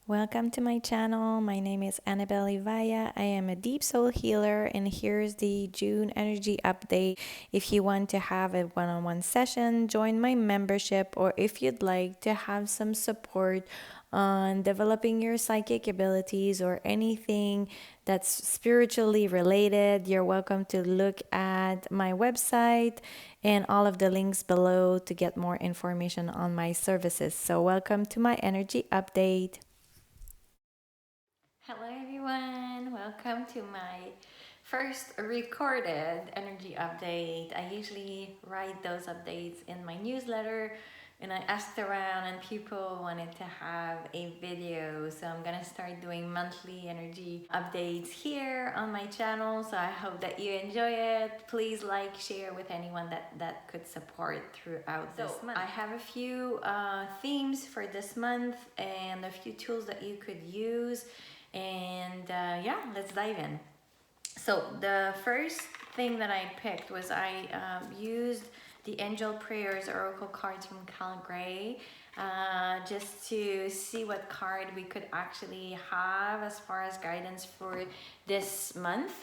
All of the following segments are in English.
Welcome to my channel. My name is Annabelle Ivaya. I am a deep soul healer, and here's the June energy update. If you want to have a one-on-one session, join my membership, or if you'd like to have some support on developing your psychic abilities or anything that's spiritually related, you're welcome to look at my website and all of the links below to get more information on my services. So welcome to my energy update. Hello, everyone. Welcome to my first recorded energy update. I usually write those updates in my newsletter, and I asked around, and people wanted to have a video. So I'm gonna start doing monthly energy updates here on my channel. So I hope that you enjoy it. Please like, share with anyone that could support throughout this month. I have a few themes for this month and a few tools that you could use. And yeah, let's dive in. So the first thing that I picked was I used the Angel Prayers Oracle cards from Cal Gray just to see what card we could actually have as far as guidance for this month.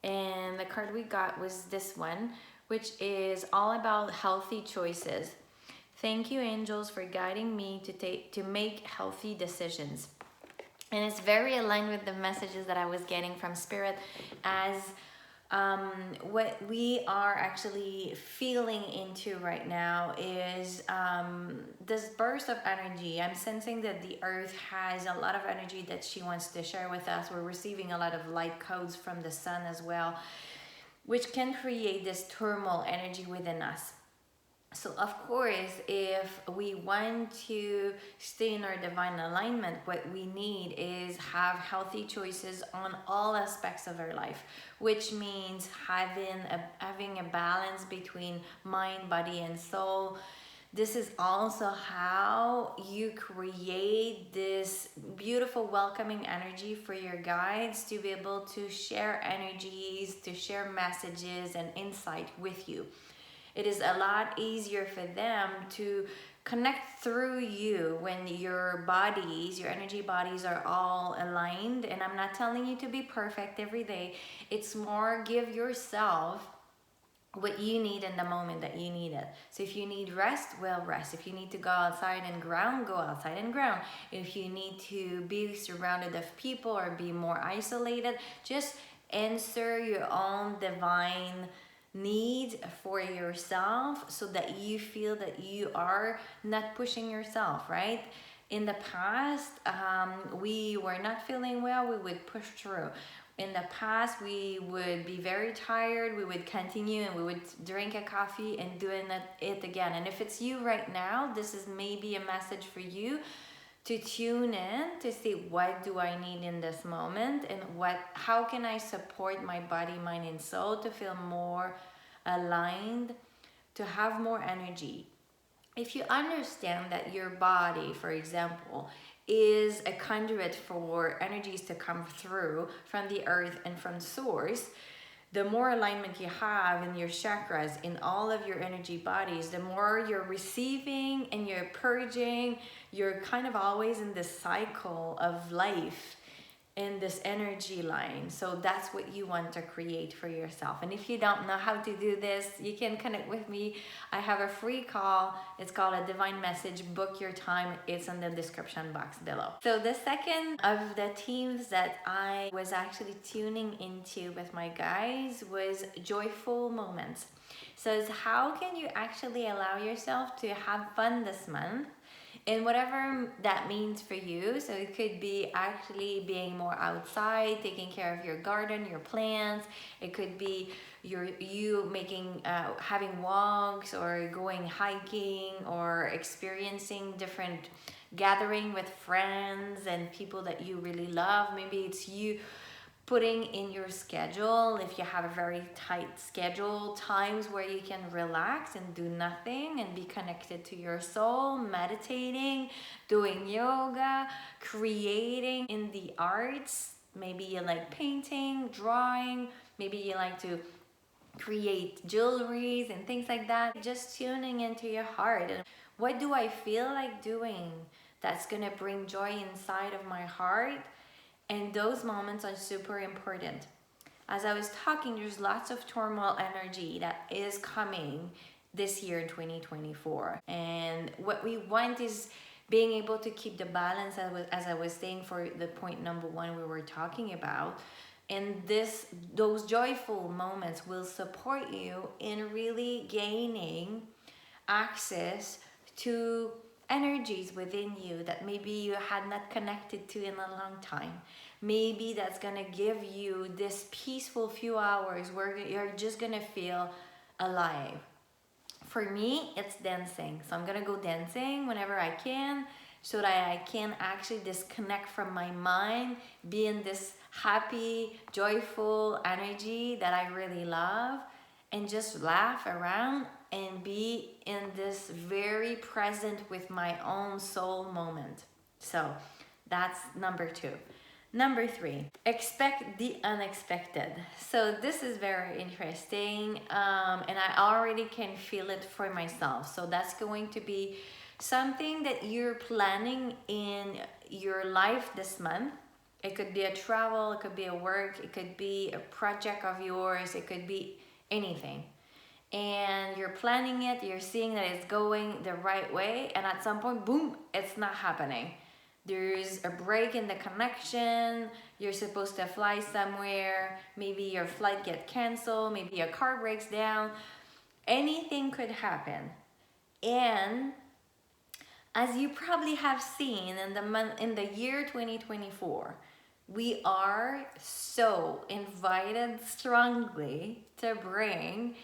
And the card we got was this one, which is all about healthy choices. Thank you, angels, for guiding me to make healthy decisions. And it's very aligned with the messages that I was getting from Spirit, as what we are actually feeling into right now is this burst of energy. I'm sensing that the earth has a lot of energy that she wants to share with us. We're receiving a lot of light codes from the sun as well, which can create this turmoil energy within us. So of course, if we want to stay in our divine alignment, what we need is have healthy choices on all aspects of our life, which means having a balance between mind, body, and soul. This is also how you create this beautiful welcoming energy for your guides to be able to share energies, to share messages and insight with you. It is a lot easier for them to connect through you when your bodies, your energy bodies are all aligned. And I'm not telling you to be perfect every day. It's more give yourself what you need in the moment that you need it. So if you need rest, well, rest. If you need to go outside and ground, go outside and ground. If you need to be surrounded of people or be more isolated, just answer your own divine need for yourself so that you feel that you are not pushing yourself, right? In the past, we were not feeling well, we would push through. In the past, we would be very tired, we would continue and we would drink a coffee and doing it again. And if it's you right now, this is maybe a message for you to tune in to see what do I need in this moment, and how can I support my body, mind, and soul to feel more aligned, to have more energy. If you understand that your body, for example, is a conduit for energies to come through from the earth and from source, the more alignment you have in your chakras, in all of your energy bodies, the more you're receiving and you're purging. You're kind of always in this cycle of life in this energy line. So that's what you want to create for yourself. And if you don't know how to do this, you can connect with me. I have a free call. It's called a divine message. Book your time. It's in the description box below. So the second of the themes that I was actually tuning into with my guys was joyful moments. So it's how can you actually allow yourself to have fun this month, and whatever that means for you. So it could be actually being more outside, taking care of your garden, your plants. It could be you making having walks or going hiking or experiencing different gathering with friends and people that you really love. Maybe it's you putting in your schedule, if you have a very tight schedule, times where you can relax and do nothing and be connected to your soul, meditating, doing yoga, creating in the arts. Maybe you like painting, drawing, maybe you like to create jewelries and things like that. Just tuning into your heart and what do I feel like doing that's gonna bring joy inside of my heart. And those moments are super important. As I was talking, there's lots of turmoil energy that is coming this year in 2024. And what we want is being able to keep the balance, as I was saying for the point number one we were talking about. And those joyful moments will support you in really gaining access to energies within you that maybe you had not connected to in a long time. Maybe that's gonna give you this peaceful few hours where you're just gonna feel alive. For me, it's dancing. So I'm gonna go dancing whenever I can so that I can actually disconnect from my mind, be in this happy, joyful energy that I really love, and just laugh around and be in this very present with my own soul moment. So that's number two. Number three, expect the unexpected. So this is very interesting, and I already can feel it for myself. So that's going to be something that you're planning in your life this month. It could be a travel, it could be a work, it could be a project of yours, it could be anything. And you're planning it, you're seeing that it's going the right way, and at some point, boom, it's not happening. There's a break in the connection, you're supposed to fly somewhere, maybe your flight gets canceled, maybe a car breaks down, anything could happen. And as you probably have seen in the year 2024, we are so invited strongly to bring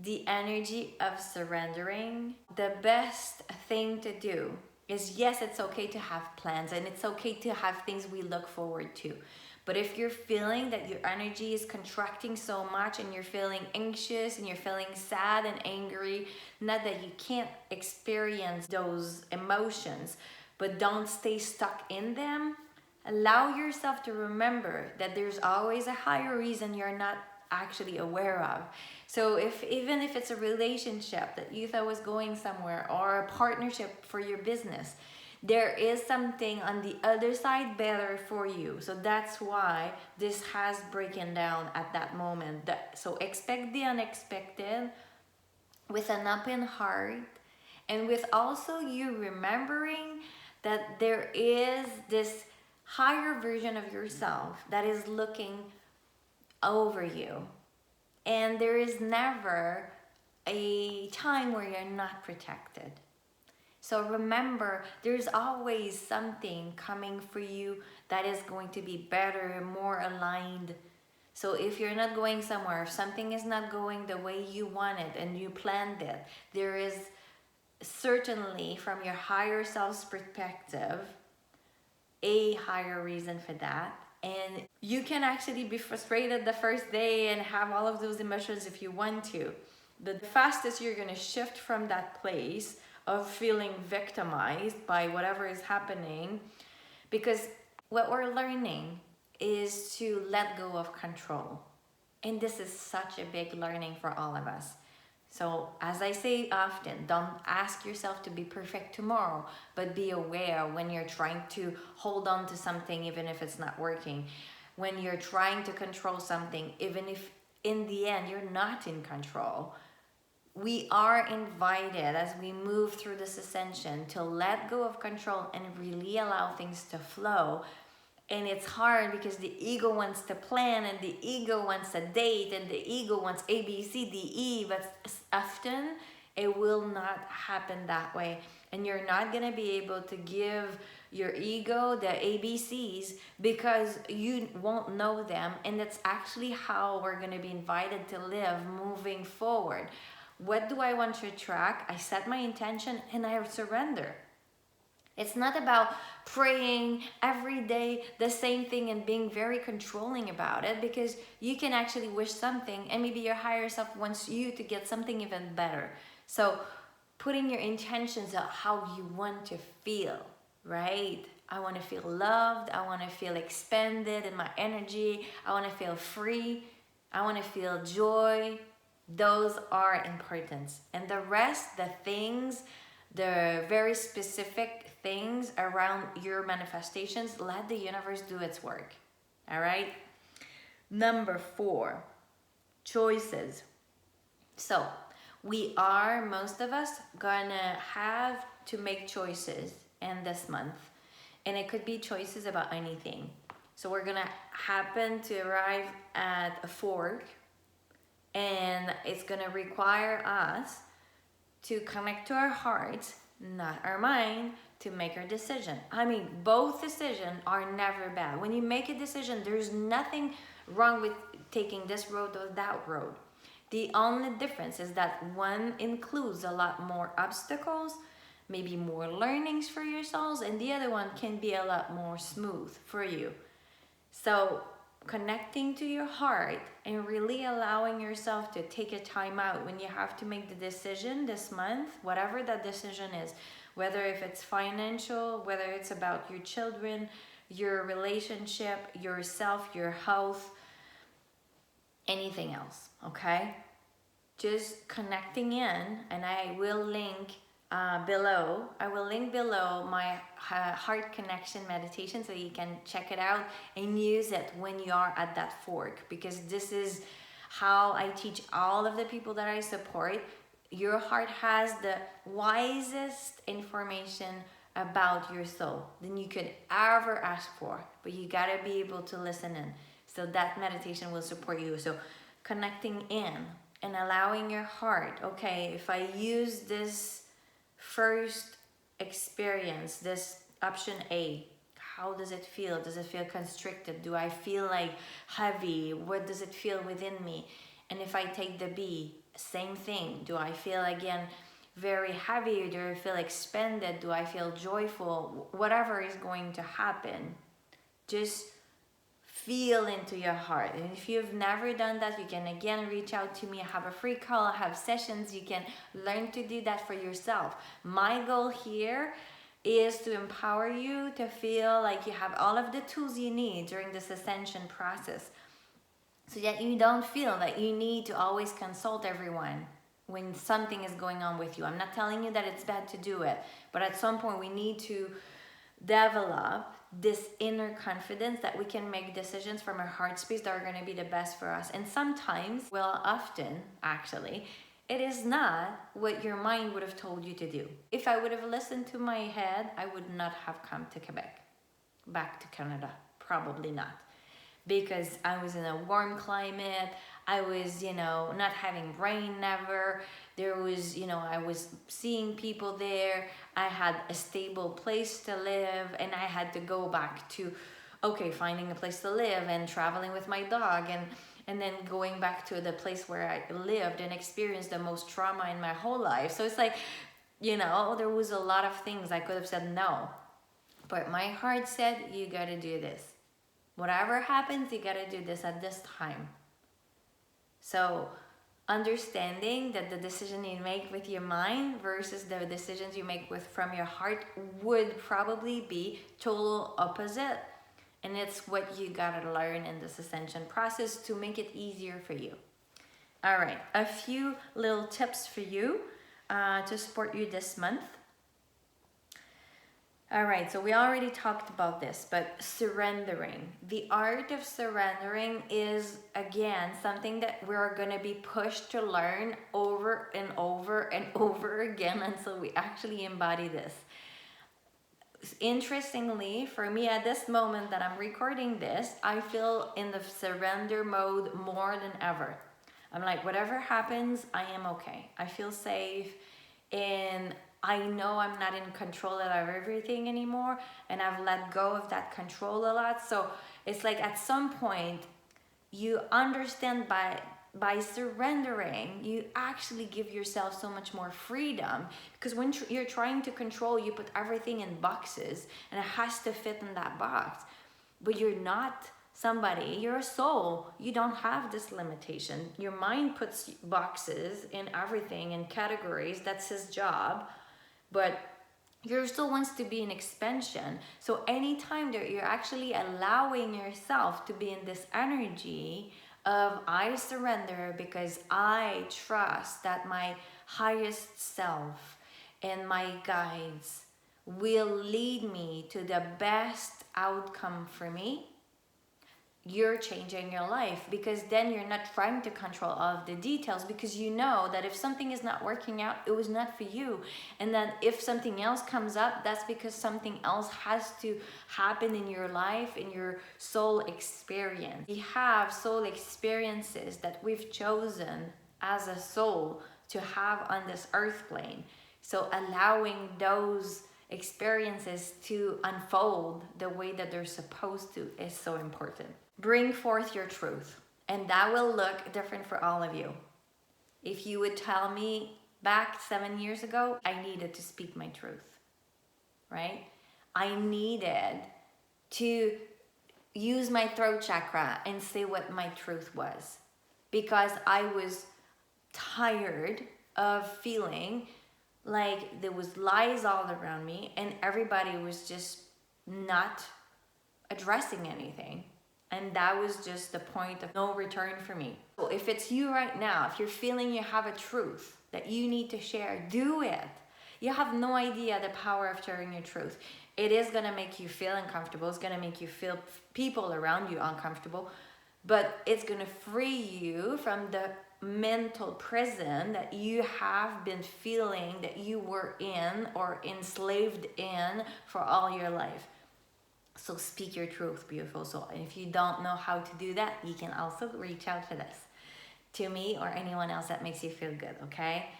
the energy of surrendering. The best thing to do is, yes, it's okay to have plans and it's okay to have things we look forward to. But if you're feeling that your energy is contracting so much and you're feeling anxious and you're feeling sad and angry, not that you can't experience those emotions, but don't stay stuck in them. Allow yourself to remember that there's always a higher reason you're not actually aware of. So even if it's a relationship that you thought was going somewhere, or a partnership for your business, there is something on the other side better for you. So that's why this has broken down at that moment. So expect the unexpected with an open heart, and with also you remembering that there is this higher version of yourself that is looking over you. And there is never a time where you're not protected. So remember, there's always something coming for you that is going to be better, more aligned. So if you're not going somewhere, if something is not going the way you want it and you planned it, there is certainly, from your higher self's perspective, a higher reason for that. And you can actually be frustrated the first day and have all of those emotions if you want to. The fastest you're going to shift from that place of feeling victimized by whatever is happening, because what we're learning is to let go of control. And this is such a big learning for all of us. So as I say often, don't ask yourself to be perfect tomorrow, but be aware when you're trying to hold on to something, even if it's not working. When you're trying to control something, even if in the end you're not in control. We are invited, as we move through this ascension, to let go of control and really allow things to flow. And it's hard because the ego wants to plan, and the ego wants a date, and the ego wants A, B, C, D, E, but often it will not happen that way. And you're not going to be able to give your ego the ABCs because you won't know them. And that's actually how we're going to be invited to live moving forward. What do I want to attract? I set my intention and I surrender. It's not about praying every day the same thing and being very controlling about it, because you can actually wish something and maybe your higher self wants you to get something even better. So putting your intentions of how you want to feel, right? I want to feel loved. I want to feel expanded in my energy. I want to feel free. I want to feel joy. Those are important. And the rest, the things, the very specific things around your manifestations. Let the universe do its work. All right. Number 4, choices. So most of us, gonna have to make choices in this month. And it could be choices about anything. So we're gonna happen to arrive at a fork, and it's gonna require us to connect to our heart, not our mind, to make our decision. I mean, both decisions are never bad. When you make a decision, there's nothing wrong with taking this road or that road. The only difference is that one includes a lot more obstacles, maybe more learnings for yourselves, and the other one can be a lot more smooth for you. So connecting to your heart and really allowing yourself to take a time out when you have to make the decision this month, whatever that decision is, whether if it's financial, whether it's about your children, your relationship, yourself, your health, anything else, okay? Just connecting in, and I will link below my heart connection meditation, so you can check it out and use it when you are at that fork, because this is how I teach all of the people that I support. Your heart has the wisest information about your soul than you could ever ask for, but you gotta be able to listen in. So that meditation will support you. So connecting in and allowing your heart, okay, if I use this first experience, this option A, how does it feel? Does it feel constricted? Do I feel like heavy? What does it feel within me? And if I take the B, same thing. Do I feel again very heavy? Do I feel expanded? Do I feel joyful? Whatever is going to happen, just feel into your heart. And if you've never done that, you can again reach out to me. I have a free call, I have sessions. You can learn to do that for yourself. My goal here is to empower you to feel like you have all of the tools you need during this ascension process, so that you don't feel that you need to always consult everyone when something is going on with you. I'm not telling you that it's bad to do it, but at some point we need to develop this inner confidence that we can make decisions from our heart space that are going to be the best for us. And sometimes, well, often actually, it is not what your mind would have told you to do. If I would have listened to my head, I would not have come to Quebec, back to Canada. Probably not. Because I was in a warm climate, I was, not having rain never. There was, I was seeing people there. I had a stable place to live, and I had to go back to, finding a place to live and traveling with my dog, and then going back to the place where I lived and experienced the most trauma in my whole life. So it's like, there was a lot of things I could have said no. But my heart said, you gotta do this. Whatever happens, you gotta do this at this time. So understanding that the decision you make with your mind versus the decisions you make from your heart would probably be total opposite. And it's what you gotta learn in this ascension process to make it easier for you. All right, a few little tips for you to support you this month. All right, so we already talked about this, but surrendering. The art of surrendering is, again, something that we're going to be pushed to learn over and over and over again until we actually embody this. Interestingly, for me at this moment that I'm recording this, I feel in the surrender mode more than ever. I'm like, whatever happens, I am okay. I feel safe, and I know I'm not in control of everything anymore, and I've let go of that control a lot. So it's like at some point you understand by surrendering, you actually give yourself so much more freedom, because when you're trying to control, you put everything in boxes and it has to fit in that box. But you're not somebody, you're a soul. You don't have this limitation. Your mind puts boxes in everything, in categories. That's his job. But you're still wants to be in expansion. So anytime that you're actually allowing yourself to be in this energy of I surrender because I trust that my highest self and my guides will lead me to the best outcome for me, you're changing your life, because then you're not trying to control all of the details, because you know that if something is not working out, it was not for you. And that if something else comes up, that's because something else has to happen in your life, in your soul experience. We have soul experiences that we've chosen as a soul to have on this earth plane. So allowing those experiences to unfold the way that they're supposed to is so important. Bring forth your truth, and that will look different for all of you. If you would tell me back 7 years ago, I needed to speak my truth, right? I needed to use my throat chakra and say what my truth was, because I was tired of feeling like there was lies all around me and everybody was just not addressing anything. And that was just the point of no return for me. So if it's you right now, if you're feeling you have a truth that you need to share, do it. You have no idea the power of sharing your truth. It is gonna make you feel uncomfortable. It's gonna make you feel people around you uncomfortable, but it's gonna free you from the mental prison that you have been feeling that you were in or enslaved in for all your life. So speak your truth, beautiful soul. And if you don't know how to do that, you can also reach out for this to me or anyone else that makes you feel good, okay?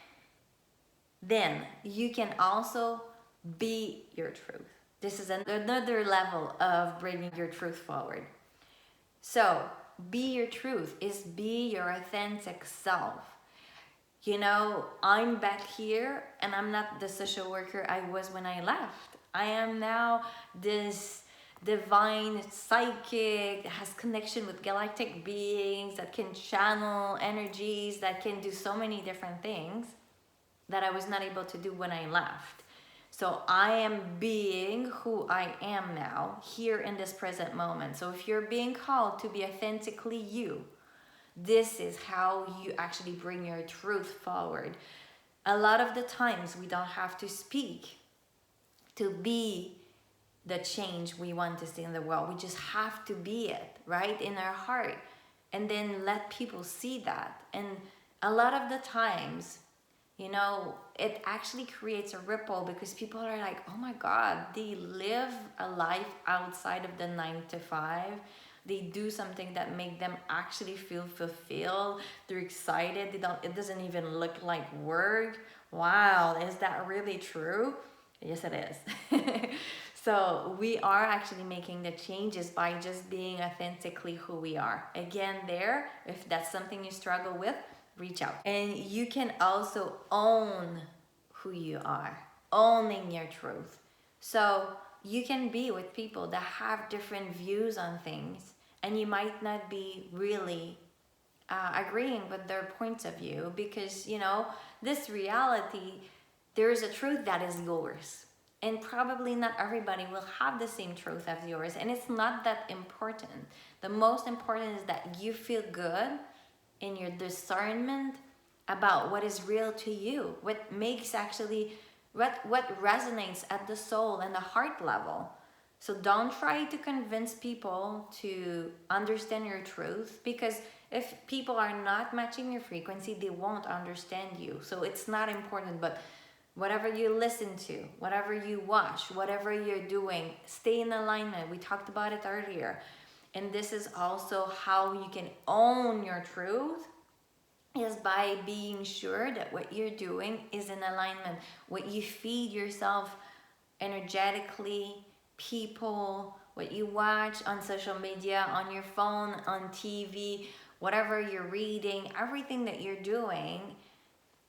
Then you can also be your truth. This is another level of bringing your truth forward. So be your truth is be your authentic self. You know, I'm back here and I'm not the social worker I was when I left. I am now this divine psychic that has connection with galactic beings, that can channel energies, that can do so many different things that I was not able to do when I left. So I am being who I am now, here in this present moment. So if you're being called to be authentically you, this is how you actually bring your truth forward. A lot of the times we don't have to speak to be the change we want to see in the world. We just have to be it, right? In our heart. And then let people see that. And a lot of the times, you know, it actually creates a ripple, because people are like, oh my God, they live a life outside of the 9 to 5. They do something that make them actually feel fulfilled. They're excited. It doesn't even look like work. Wow, is that really true? Yes, it is. So we are actually making the changes by just being authentically who we are. Again, there, if that's something you struggle with, reach out. And you can also own who you are, owning your truth. So you can be with people that have different views on things, and you might not be really agreeing with their points of view, because, you know, this reality, there is a truth that is yours. And probably not everybody will have the same truth as yours. And it's not that important. The most important is that you feel good in your discernment about what is real to you. What makes actually, what resonates at the soul and the heart level. So don't try to convince people to understand your truth, because if people are not matching your frequency, they won't understand you. So it's not important, but whatever you listen to, whatever you watch, whatever you're doing, stay in alignment. We talked about it earlier. And this is also how you can own your truth, is by being sure that what you're doing is in alignment. What you feed yourself energetically, people, what you watch on social media, on your phone, on TV, whatever you're reading, everything that you're doing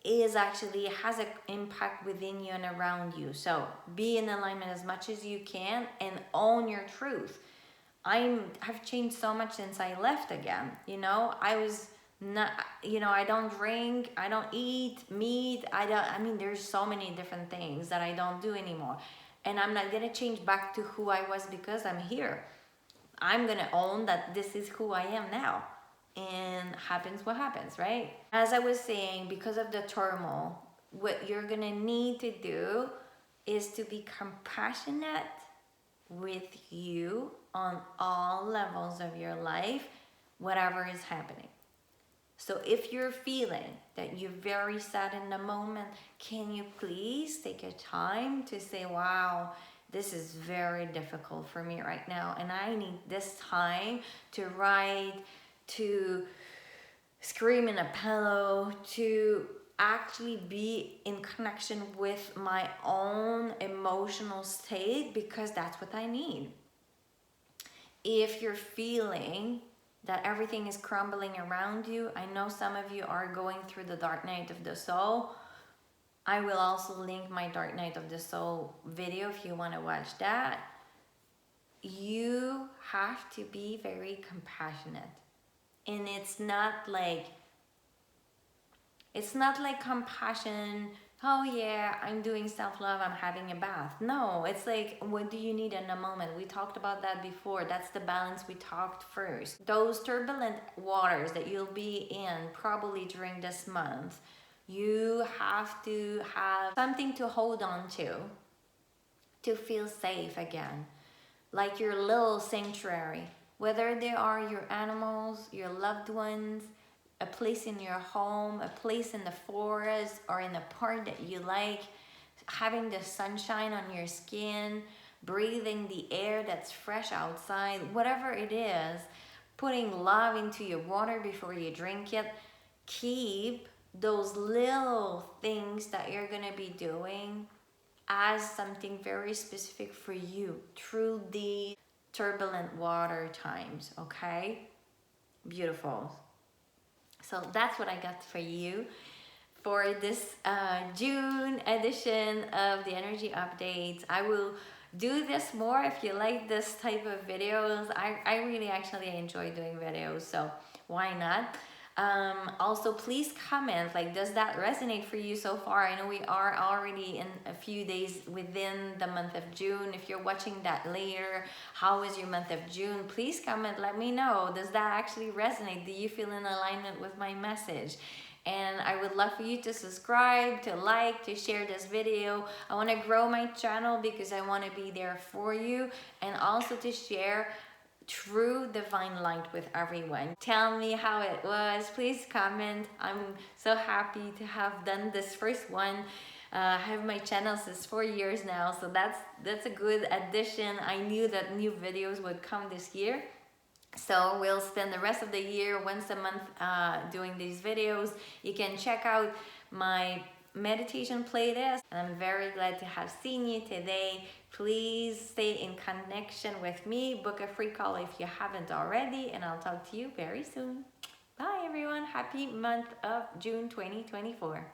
is actually has an impact within you and around you. So be in alignment as much as you can and own your truth. I've changed so much since I left again. You know, I was not, you know, I don't drink, I don't eat meat, I mean, there's so many different things that I don't do anymore. And I'm not gonna change back to who I was because I'm here. I'm gonna own that this is who I am now. And happens what happens, right? As I was saying, because of the turmoil, what you're gonna need to do is to be compassionate with you on all levels of your life, whatever is happening. So if you're feeling that you're very sad in the moment, can you please take a time to say, wow, this is very difficult for me right now, and I need this time to write, to scream in a pillow, to actually be in connection with my own emotional state, because that's what I need. If you're feeling that everything is crumbling around you, I know some of you are going through the dark night of the soul. I will also link my dark night of the soul video if you want to watch that. You have to be very compassionate. And it's not like compassion, oh yeah, I'm doing self-love, I'm having a bath. No, it's like, what do you need in a moment? We talked about that before. That's the balance we talked first. Those turbulent waters that you'll be in probably during this month, you have to have something to hold on to feel safe again. Like your little sanctuary, whether they are your animals, your loved ones, a place in your home, a place in the forest, or in a park that you like, having the sunshine on your skin, breathing the air that's fresh outside, whatever it is, putting love into your water before you drink it. Keep those little things that you're gonna be doing as something very specific for you through the turbulent water times, okay? Beautiful. So that's what I got for you for this June edition of the energy updates. I will do this more if you like this type of videos. I really actually enjoy doing videos, so why not? Also, please comment, like, does that resonate for you so far? I know we are already in a few days within the month of June. If you're watching that later, how was your month of June? Please comment, let me know. Does that actually resonate? Do you feel in alignment with my message? And I would love for you to subscribe, to like, to share this video. I want to grow my channel because I want to be there for you, and also to share true divine light with everyone. Tell me how it was. Please comment. I'm so happy to have done this first one. I have my channel since 4 years now, so that's a good addition. I knew that new videos would come this year. So we'll spend the rest of the year once a month doing these videos. You can check out my meditation playlist. And I'm very glad to have seen you today. Please stay in connection with me. Book a free call if you haven't already, and I'll talk to you very soon. Bye everyone. Happy month of June 2024.